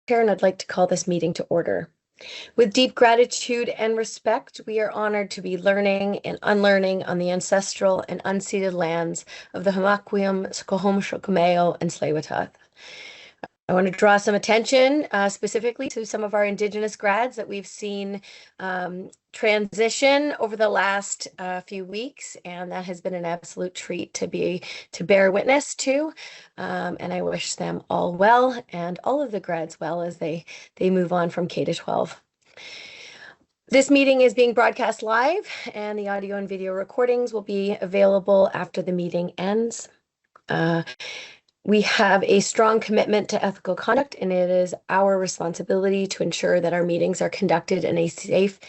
and I'd like to call this meeting to order. With deep gratitude and respect, we are honored to be learning and unlearning on the ancestral and unceded lands of the Hamaquium, Skohom, Shokomeo, and Tsleil-Waututh. I want to draw some attention specifically to some of our Indigenous grads that we've seen transition over the last few weeks, and that has been an absolute treat to bear witness to. And I wish them all well and all of the grads well as they move on from K to 12. This meeting is being broadcast live, and the audio and video recordings will be available after the meeting ends. We have a strong commitment to ethical conduct, and it is our responsibility to ensure that our meetings are conducted in a safe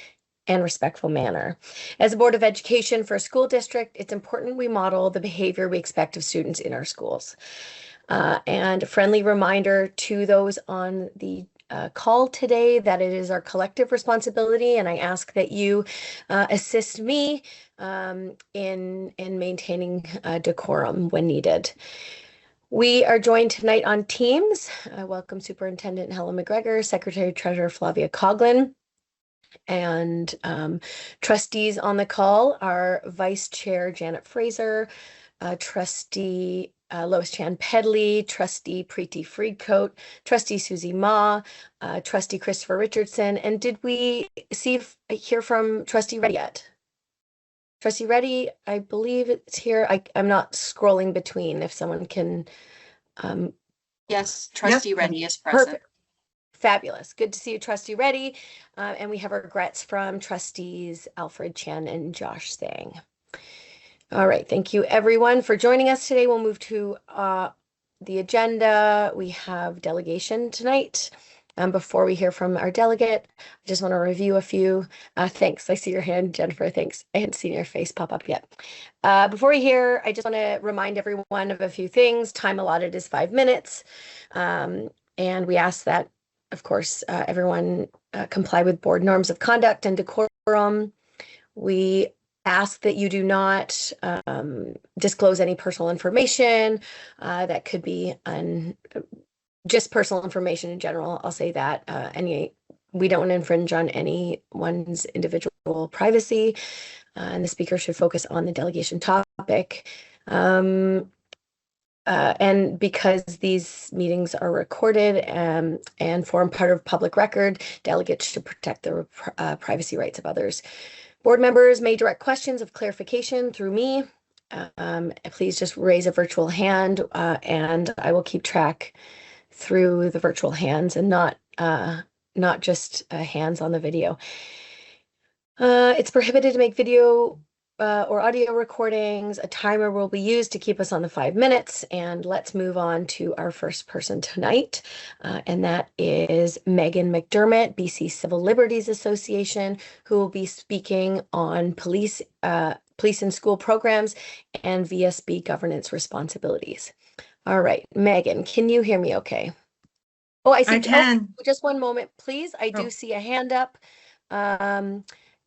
and respectful manner. As a Board of Education for a school district, it's important we model the behavior we expect of students in our schools. And a friendly reminder to those on the call today that it is our collective responsibility, and I ask that you assist me in maintaining decorum when needed. We are joined tonight on Teams. I welcome Superintendent Helen McGregor, Secretary Treasurer Flavia Coughlin, and trustees on the call are Vice Chair Janet Fraser, Trustee Lois Chan Pedley, Trustee Preeti Friedcoat, Trustee Susie Ma, Trustee Christopher Richardson, and did we hear from Trustee Reddy yet? Trustee Reddy, I believe it's here. I'm not scrolling between. If someone can. Yes, Trustee Reddy is present. Perfect. Fabulous. Good to see you, Trustee Reddy. And we have regrets from Trustees Alfred Chen and Josh Sang. All right. Thank you, everyone, for joining us today. We'll move to the agenda. We have delegation tonight. Before we hear from our delegate, I just want to review a few. Thanks. I see your hand, Jennifer. Thanks. I hadn't seen your face pop up yet. Before we hear, I just want to remind everyone of a few things. Time allotted is 5 minutes. And we ask that, of course, everyone comply with board norms of conduct and decorum. We ask that you do not disclose any personal information that could be just personal information in general. I'll say that we don't want to infringe on anyone's individual privacy, and the speaker should focus on the delegation topic. And because these meetings are recorded and form part of public record, delegates should protect the privacy rights of others. Board members may direct questions of clarification through me. Please just raise a virtual hand, and I will keep track through the virtual hands and not just hands on the video. It's prohibited to make video or audio recordings. A timer will be used to keep us on the 5 minutes. And let's move on to our first person tonight. And that is Megan McDermott, BC Civil Liberties Association, who will be speaking on police and school programs and VSB governance responsibilities. All right, Megan, can you hear me okay? Oh, I see. I can. Oh, just one moment, please. I do see a hand up.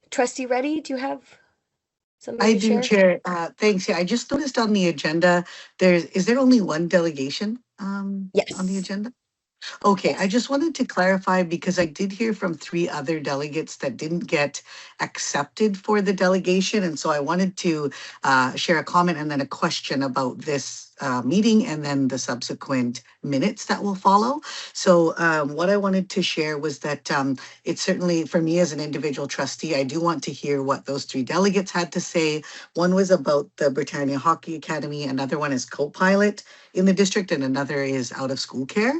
Trustee Reddy, do you have something I to do, share? Chair. Thanks. Yeah, I just noticed on the agenda, is there only one delegation Yes. on the agenda? Okay, I just wanted to clarify because I did hear from 3 other delegates that didn't get accepted for the delegation. And so I wanted to share a comment and then a question about this meeting and then the subsequent minutes that will follow. So what I wanted to share was that it's certainly for me as an individual trustee, I do want to hear what those 3 delegates had to say. One was about the Britannia Hockey Academy, another one is co-pilot in the district, and another is out of school care.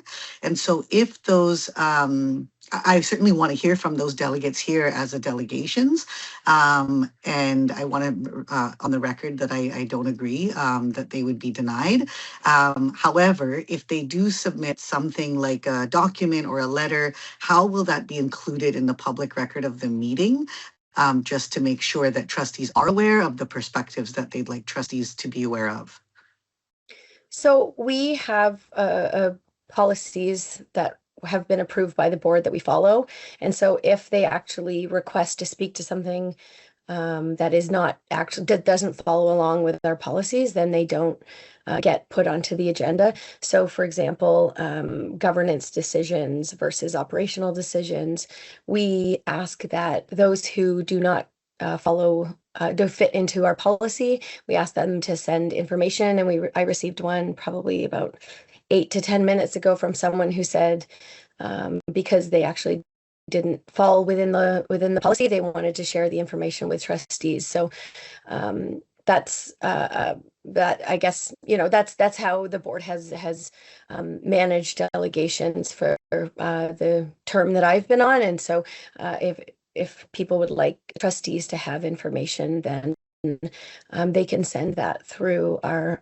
And so if those, I certainly want to hear from those delegates here as a delegations. And I want to, on the record, that I don't agree that they would be denied. However, if they do submit something like a document or a letter, how will that be included in the public record of the meeting? Just to make sure that trustees are aware of the perspectives that they'd like trustees to be aware of. So we have policies that have been approved by the board that we follow. And so if they actually request to speak to something that is not actually that doesn't follow along with our policies, then they don't get put onto the agenda. So, for example, governance decisions versus operational decisions, we ask that those who do not follow don't fit into our policy, we ask them to send information. And I received one probably about 8 to 10 minutes ago from someone who said because they actually didn't fall within the policy, they wanted to share the information with trustees. So that's that I guess that's how the board has managed delegations for the term that I've been on. And so if people would like trustees to have information, then they can send that through our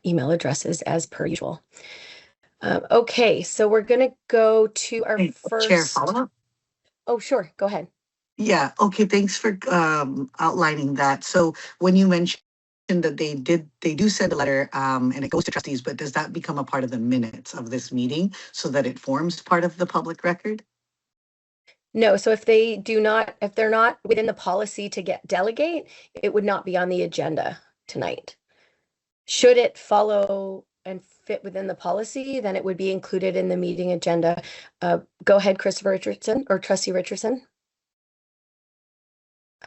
email addresses as per usual. Okay, so we're going to go to our Hey, Chair, first. follow up? Oh, sure. Go ahead. Yeah, okay, thanks for outlining that. So when you mentioned that they do send a letter and it goes to trustees, but does that become a part of the minutes of this meeting so that it forms part of the public record? No, so if they're not within the policy to delegate, it would not be on the agenda tonight. Should it follow and fit within the policy, then it would be included in the meeting agenda. Go ahead, Christopher Richardson or Trustee Richardson.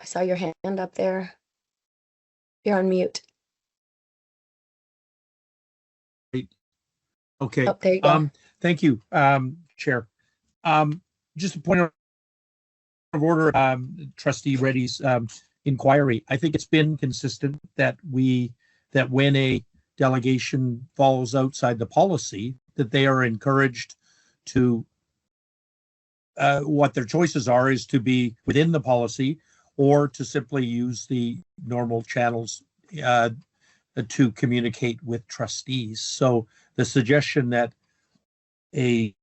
I saw your hand up there. You're on mute. Okay. Oh, there you go. Thank you, Chair. Just a point of order, Trustee Reddy's inquiry. I think it's been consistent that when a delegation falls outside the policy, that they are encouraged to what their choices are is to be within the policy or to simply use the normal channels to communicate with trustees. So the suggestion that that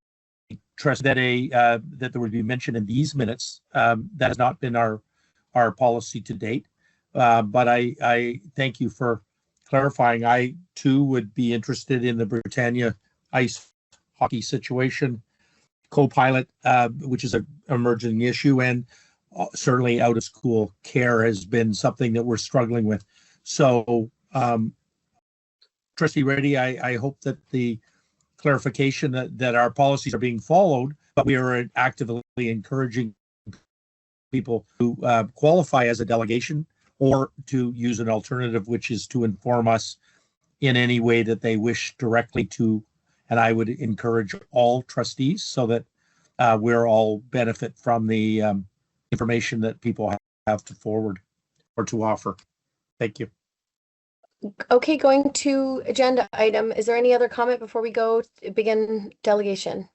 there would be mention in these minutes, that has not been our policy to date. But I thank you for clarifying. I too would be interested in the Britannia ice hockey situation, co-pilot, which is an emerging issue, and certainly out of school care has been something that we're struggling with. So Trustee Reddy, I hope that the clarification that our policies are being followed, but we are actively encouraging people to qualify as a delegation or to use an alternative, which is to inform us in any way that they wish directly to. And I would encourage all trustees so that we're all benefit from the information that people have to forward or to offer. Thank you. Okay, going to agenda item. Is there any other comment before we go to begin delegation?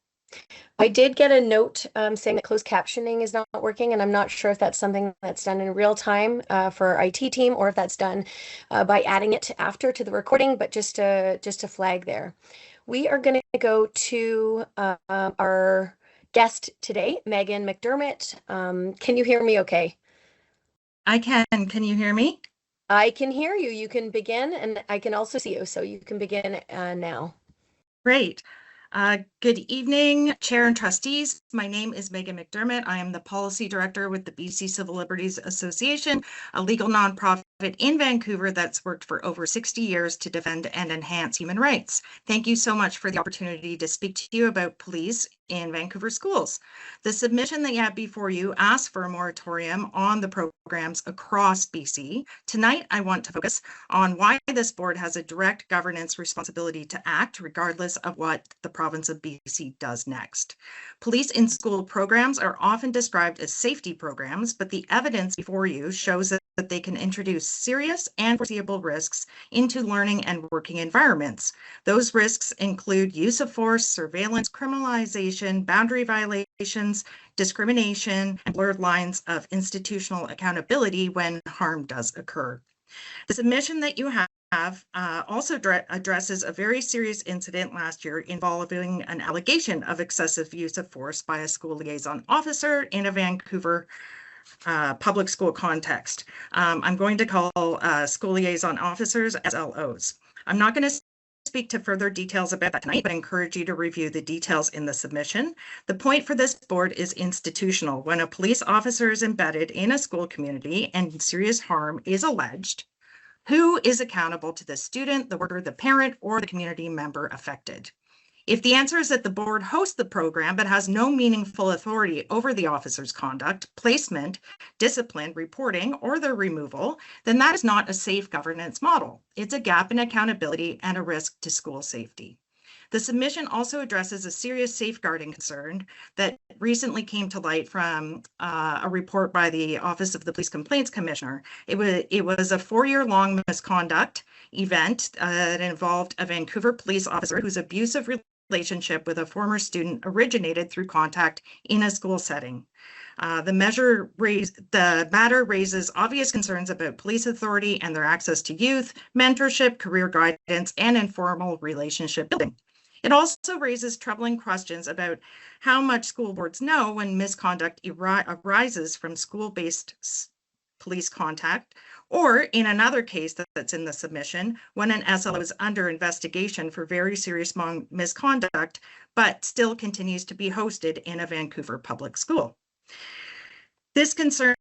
I did get a note saying that closed captioning is not working, and I'm not sure if that's something that's done in real time for our IT team or if that's done by adding it after to the recording, but just to flag there. We are going to go to our guest today, Megan McDermott. Can you hear me okay? I can. Can you hear me? I can hear you. You can begin, and I can also see you, so you can begin now. Great. Good evening, Chair and Trustees. My name is Megan McDermott. I am the Policy Director with the BC Civil Liberties Association, a legal nonprofit in Vancouver that's worked for over 60 years to defend and enhance human rights. Thank you so much for the opportunity to speak to you about police in Vancouver schools. The submission that you have before you asks for a moratorium on the programs across BC. Tonight, I want to focus on why this board has a direct governance responsibility to act regardless of what the province of BC does next. Police in school programs are often described as safety programs, but the evidence before you shows that they can introduce serious and foreseeable risks into learning and working environments. Those risks include use of force, surveillance, criminalization, boundary violations, discrimination, and blurred lines of institutional accountability when harm does occur. The submission that you have also addresses a very serious incident last year involving an allegation of excessive use of force by a school liaison officer in a Vancouver public school context. I'm going to call school liaison officers SLOs. I'm not going to speak to further details about that tonight, but I encourage you to review the details in the submission. The point for this board is institutional. When a police officer is embedded in a school community and serious harm is alleged, who is accountable to the student, the worker, the parent, or the community member affected? If the answer is that the board hosts the program but has no meaningful authority over the officer's conduct, placement, discipline, reporting, or their removal, then that is not a safe governance model. It's a gap in accountability and a risk to school safety. The submission also addresses a serious safeguarding concern that recently came to light from a report by the Office of the Police Complaints Commissioner. It was a 4-year-long misconduct event that involved a Vancouver police officer whose abusive relationship with a former student originated through contact in a school setting. The matter raises obvious concerns about police authority and their access to youth, mentorship, career guidance, and informal relationship building. It also raises troubling questions about how much school boards know when misconduct arises from school-based police contact, or in another case that's in the submission, when an SLO is under investigation for very serious misconduct, but still continues to be hosted in a Vancouver public school. This concern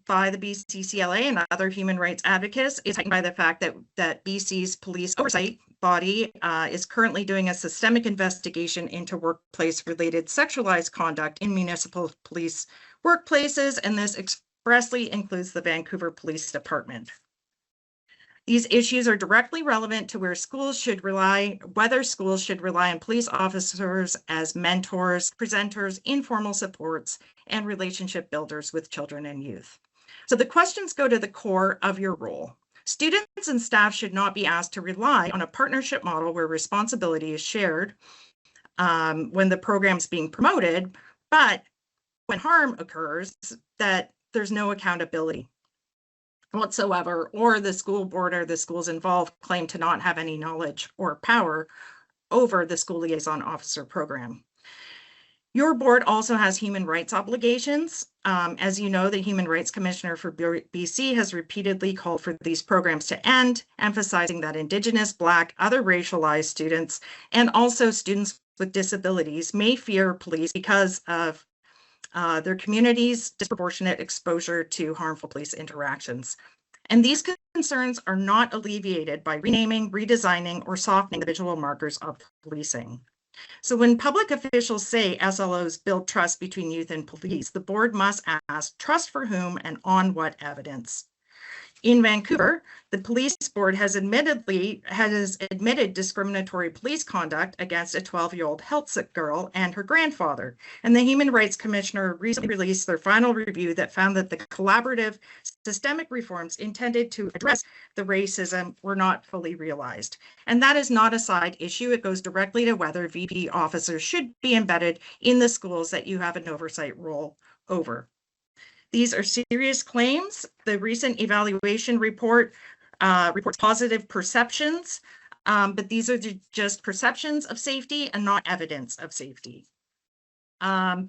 by the BCCLA and other human rights advocates is heightened by the fact that BC's police oversight body is currently doing a systemic investigation into workplace-related sexualized conduct in municipal police workplaces, and this expressly includes the Vancouver Police Department. These issues are directly relevant to whether schools should rely on police officers as mentors, presenters, informal supports, and relationship builders with children and youth. So the questions go to the core of your role. Students and staff should not be asked to rely on a partnership model where responsibility is shared when the program's being promoted, but when harm occurs, that there's no accountability whatsoever, or the school board or the schools involved claim to not have any knowledge or power over the school liaison officer program. Your board also has human rights obligations. As you know, the Human Rights Commissioner for BC has repeatedly called for these programs to end, emphasizing that Indigenous, Black, other racialized students, and also students with disabilities may fear police because of their community's disproportionate exposure to harmful police interactions. And these concerns are not alleviated by renaming, redesigning, or softening the visual markers of policing. So when public officials say SLOs build trust between youth and police, the board must ask, trust for whom and on what evidence? In Vancouver, the police board has admitted discriminatory police conduct against a 12-year-old health sick girl and her grandfather. And the Human Rights Commissioner recently released their final review that found that the collaborative systemic reforms intended to address the racism were not fully realized. And that is not a side issue. It goes directly to whether VP officers should be embedded in the schools that you have an oversight role over. These are serious claims. The recent evaluation report reports positive perceptions, but these are just perceptions of safety and not evidence of safety.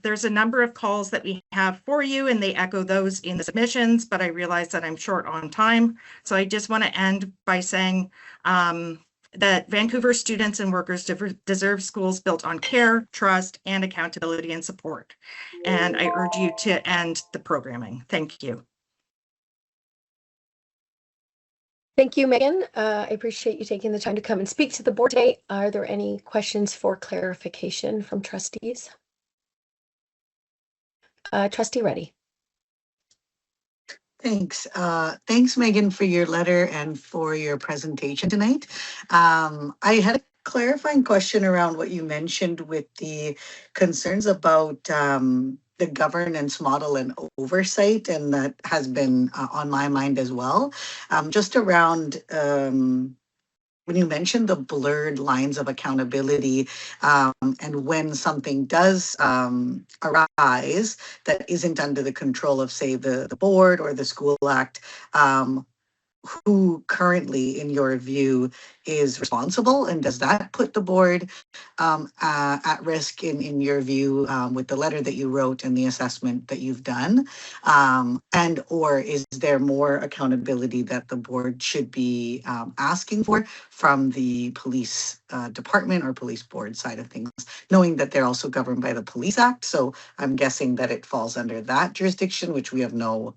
There's a number of calls that we have for you, and they echo those in the submissions, but I realize that I'm short on time. So I just want to end by saying that Vancouver students and workers deserve schools built on care, trust, and accountability and support. And I urge you to end the programming. Thank you. Thank you, Megan. I appreciate you taking the time to come and speak to the board today. Are there any questions for clarification from trustees? Trustee Reddy. Thanks. Thanks, Megan, for your letter and for your presentation tonight. I had a clarifying question around what you mentioned with the concerns about the governance model and oversight, and that has been on my mind as well. Just around when you mentioned the blurred lines of accountability, and when something does arise that isn't under the control of, say, the board or the school act, who currently, in your view, is responsible, and does that put the board at risk in your view, with the letter that you wrote and the assessment that you've done? And or is there more accountability that the board should be asking for from the police department or police board side of things, knowing that they're also governed by the Police Act? So I'm guessing that it falls under that jurisdiction, which we have no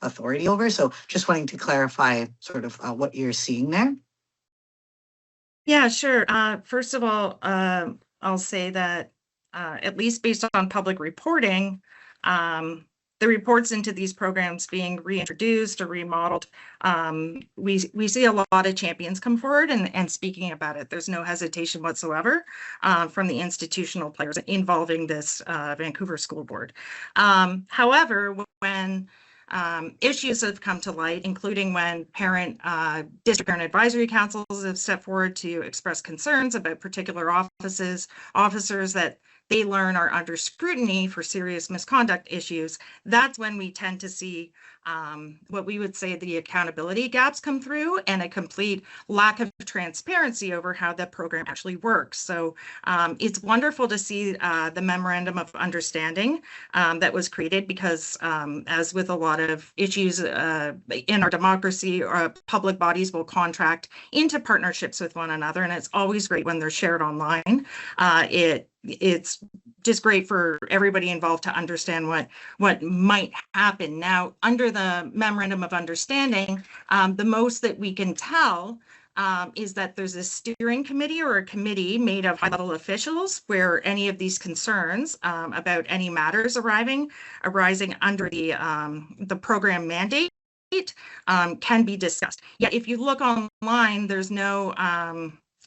authority over. So just wanting to clarify sort of what you're seeing there. Yeah, sure. First of all, I'll say that at least based on public reporting, the reports into these programs being reintroduced or remodeled, we see a lot of champions come forward and speaking about it. There's no hesitation whatsoever from the institutional players involving this Vancouver School Board. However, when issues have come to light, including when district parent advisory councils have stepped forward to express concerns about particular officers that they learn are under scrutiny for serious misconduct issues. That's when we tend to see what we would say the accountability gaps come through and a complete lack of transparency over how the program actually works. So it's wonderful to see the memorandum of understanding that was created because as with a lot of issues in our democracy, public bodies will contract into partnerships with one another, and it's always great when they're shared online. It's just great for everybody involved to understand what might happen. Now, under the memorandum of understanding, the most that we can tell is that there's a steering committee or a committee made of high-level officials where any of these concerns about any matters arising under the program mandate can be discussed. Yet, if you look online, there's no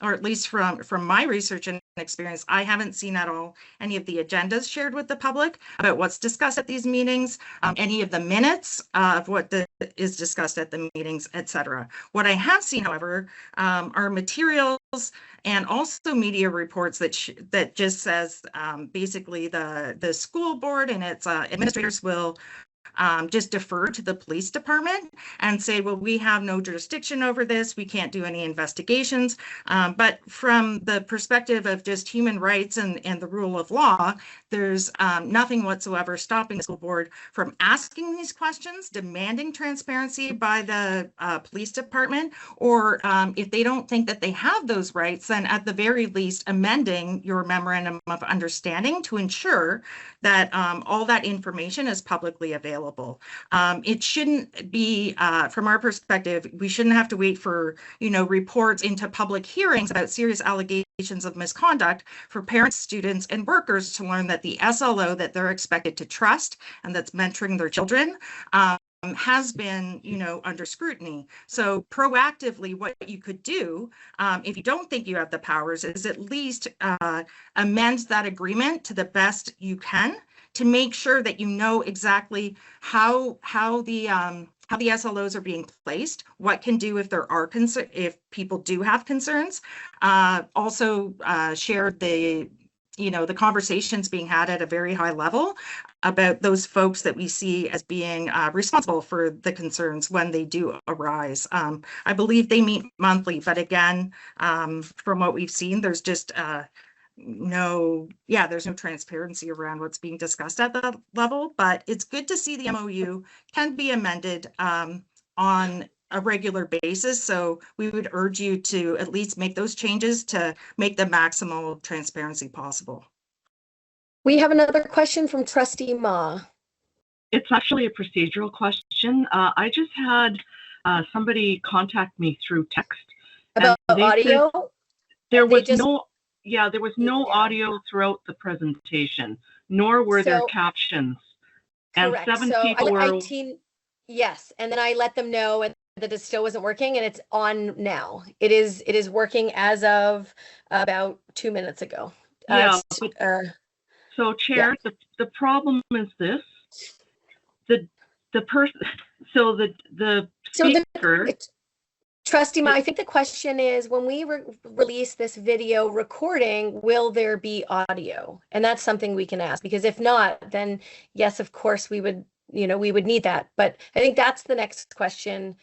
or at least from my research and experience, I haven't seen at all any of the agendas shared with the public about what's discussed at these meetings, any of the minutes of what is discussed at the meetings, etc. What I have seen, however, are materials and also media reports that just says basically the school board and its administrators will just defer to the police department and say, well, we have no jurisdiction over this. We can't do any investigations. But from the perspective of just human rights and the rule of law, there's nothing whatsoever stopping the school board from asking these questions, demanding transparency by the police department, or if they don't think that they have those rights, then at the very least amending your memorandum of understanding to ensure that all that information is publicly available. It shouldn't be, from our perspective, we shouldn't have to wait for, reports into public hearings about serious allegations of misconduct for parents, students, and workers to learn that the SLO that they're expected to trust and that's mentoring their children has been, under scrutiny. So proactively, what you could do, if you don't think you have the powers, is at least amend that agreement to the best you can to make sure that you know exactly how the SLOs are being placed, what can do if there are if people do have concerns. Also shared the conversations being had at a very high level about those folks that we see as being responsible for the concerns when they do arise. I believe they meet monthly, but again, from what we've seen, there's just there's no transparency around what's being discussed at that level, but it's good to see the MOU can be amended on a regular basis. So we would urge you to at least make those changes to make the maximal transparency possible. We have another question from Trustee Ma. It's actually a procedural question. I just had somebody contact me through text. About audio? There was no audio throughout the presentation, nor were there captions. Correct. And 7 people were... Yes, and then I let them know that it still wasn't working, and it's on now. It is working as of about 2 minutes ago. So, Chair, the problem is this: the person. So the speaker. Trustee Ma, I think the question is, when we release this video recording, will there be audio? And that's something we can ask, because if not, then yes, of course we would need that. But I think that's the next question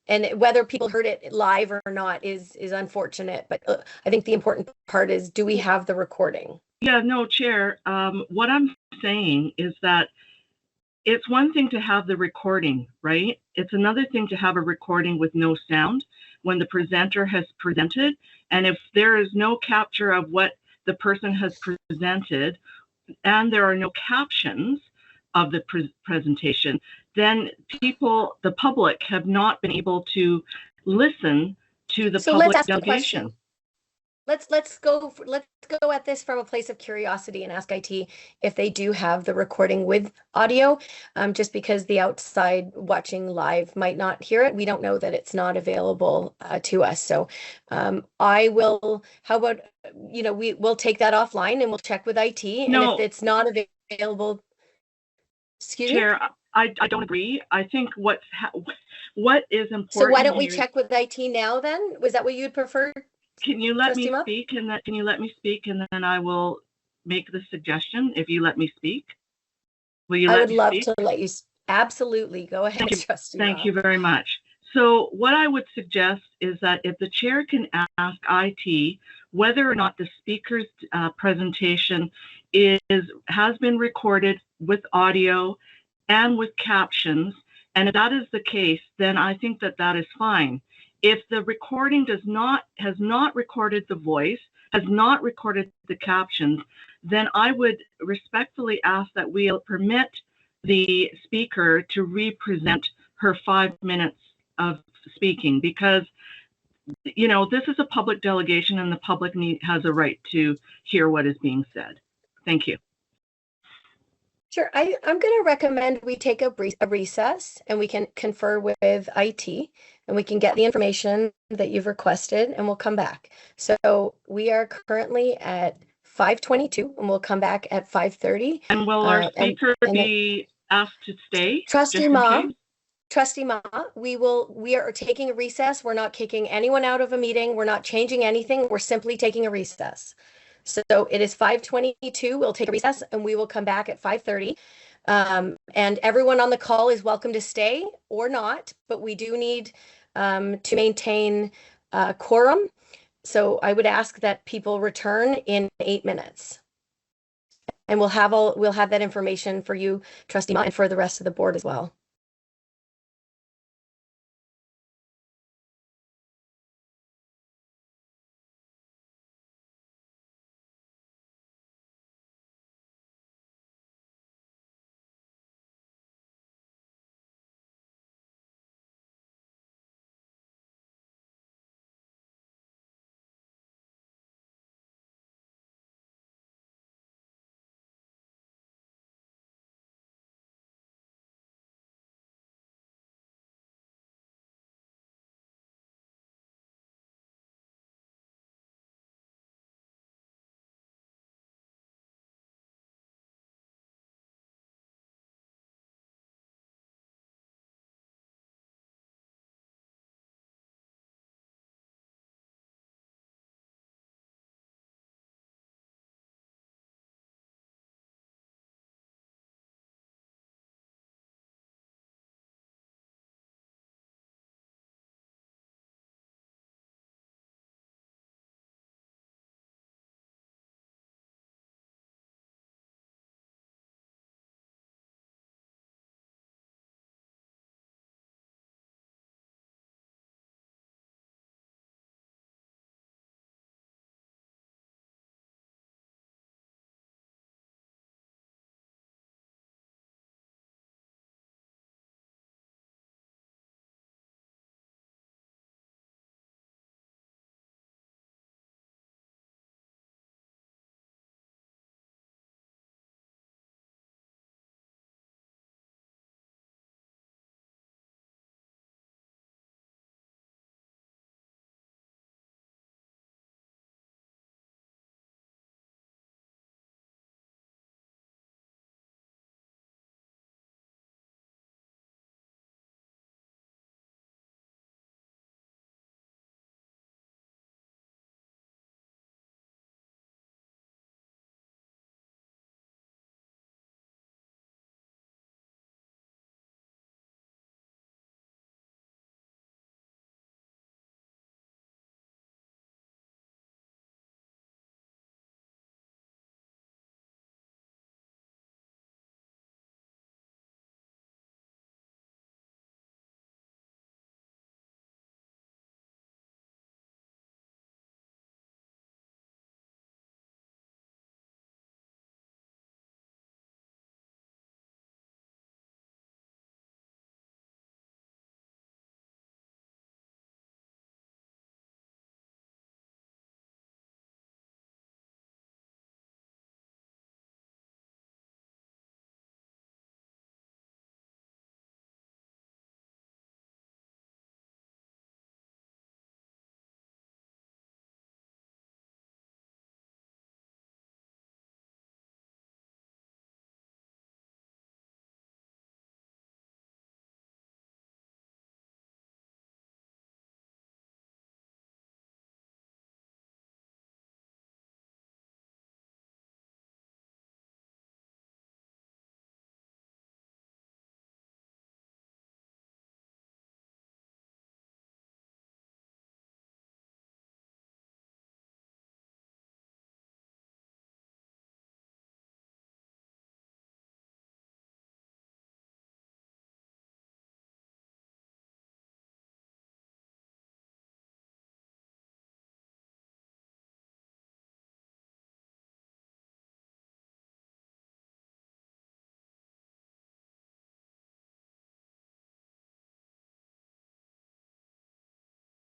And whether people heard it live or not is unfortunate. But I think the important part is, do we have the recording? Yeah, no, Chair. What I'm saying is that it's one thing to have the recording, right? It's another thing to have a recording with no sound when the presenter has presented. And if there is no capture of what the person has presented and there are no captions of the presentation, then people, the public, have not been able to listen to the So let's public ask the delegation. question. Let's go at this from a place of curiosity and ask IT if they do have the recording with audio. Just because the outside watching live might not hear it, we don't know that it's not available to us. So I will. How about we'll take that offline and we'll check with IT. And if No, it's not available, excuse me. Chair, I don't agree. I think what is important. So why don't we here check with IT now then? Was that what you'd prefer? Can you let Trustee me Ma? speak? Can you let me speak, and then I will make the suggestion if you let me speak? Will you I let would me love speak? to let you. Absolutely. Go ahead, Trustee Ma. Thank you very much. So what I would suggest is that if the chair can ask IT whether or not the speaker's presentation has been recorded with audio and with captions, and if that is the case, then I think that that is fine. If the recording has not recorded the voice, has not recorded the captions, then I would respectfully ask that we permit the speaker to represent her 5 minutes of speaking, because this is a public delegation and the public has a right to hear what is being said. Thank you. Sure. I'm going to recommend we take a recess and we can confer with IT and we can get the information that you've requested and we'll come back. So we are currently at 5:22 and we'll come back at 5:30. And will our speaker be asked to stay? Trustee Ma, we are taking a recess. We're not kicking anyone out of a meeting. We're not changing anything. We're simply taking a recess. So it is 5:22. We'll take a recess and we will come back at 5:30. And everyone on the call is welcome to stay or not, but we do need to maintain quorum. So I would ask that people return in 8 minutes. And we'll have that information for you, Trustee Ma, and for the rest of the board as well.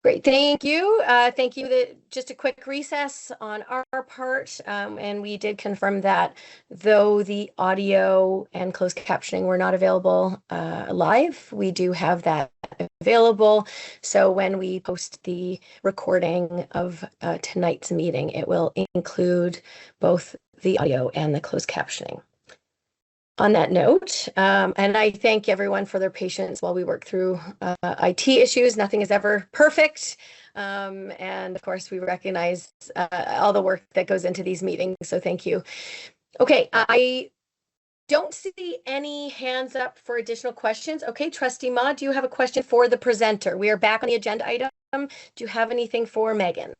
Great, thank you. Thank you. Just a quick recess on our part, and we did confirm that though the audio and closed captioning were not available live, we do have that available. So when we post the recording of tonight's meeting, it will include both the audio and the closed captioning. On that note, and I thank everyone for their patience while we work through IT issues. Nothing is ever perfect. And of course, we recognize all the work that goes into these meetings. So thank you. Okay, I don't see any hands up for additional questions. Okay, Trustee Ma, do you have a question for the presenter? We are back on the agenda item. Do you have anything for Megan?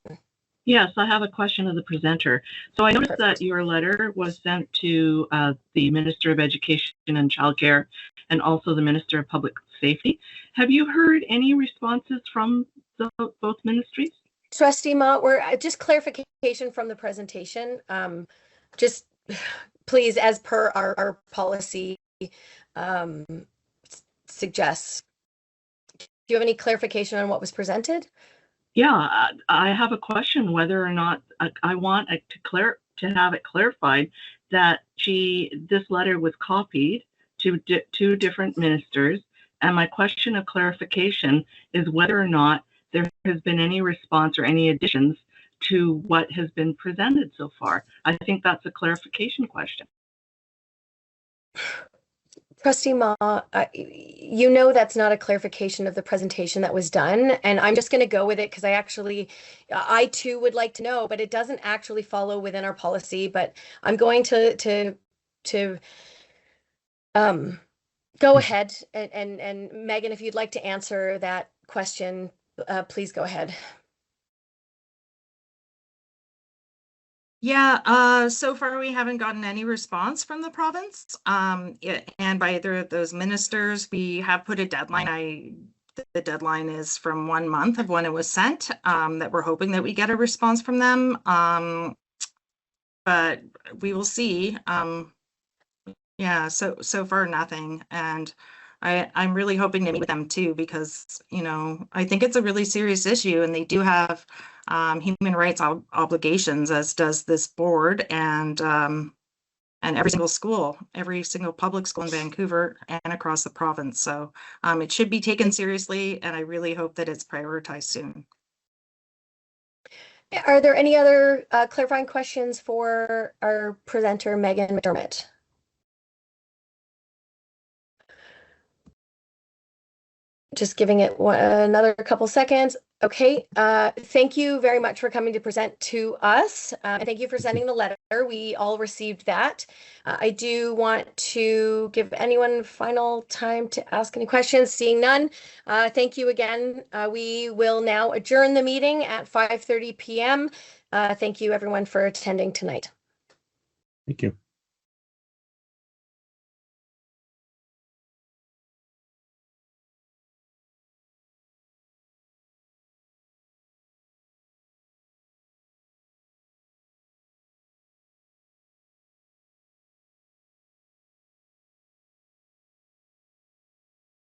Yes, I have a question of the presenter. So I noticed that your letter was sent to the Minister of Education and Childcare and also the Minister of Public Safety. Have you heard any responses from both ministries? Trustee Ma, we're just clarification from the presentation. Just please, as per our policy suggests. Do you have any clarification on what was presented? Yeah, I have a question whether or not I want to have it clarified that this letter was copied to two different ministers, and my question of clarification is whether or not there has been any response or any additions to what has been presented so far. I think that's a clarification question. Trustee Ma, you know that's not a clarification of the presentation that was done, and I'm just going to go with it because I too would like to know, but it doesn't actually follow within our policy. But I'm going to go ahead and Megan, if you'd like to answer that question, please go ahead. Yeah, so far we haven't gotten any response from the province. And by either of those ministers, we have put a deadline. The deadline is from 1 month of when it was sent, that we're hoping that we get a response from them. But we will see. Yeah, so far nothing. And I'm really hoping to meet with them too, because, I think it's a really serious issue and they do have human rights obligations, as does this board and every single school, every single public school in Vancouver and across the province. So it should be taken seriously, and I really hope that it's prioritized soon. Are there any other clarifying questions for our presenter, Megan McDermott? Just giving it another couple seconds. Okay, thank you very much for coming to present to us. And thank you for sending the letter. We all received that. I do want to give anyone final time to ask any questions. Seeing none, thank you again. We will now adjourn the meeting at 5:30 p.m. Thank you everyone for attending tonight. Thank you.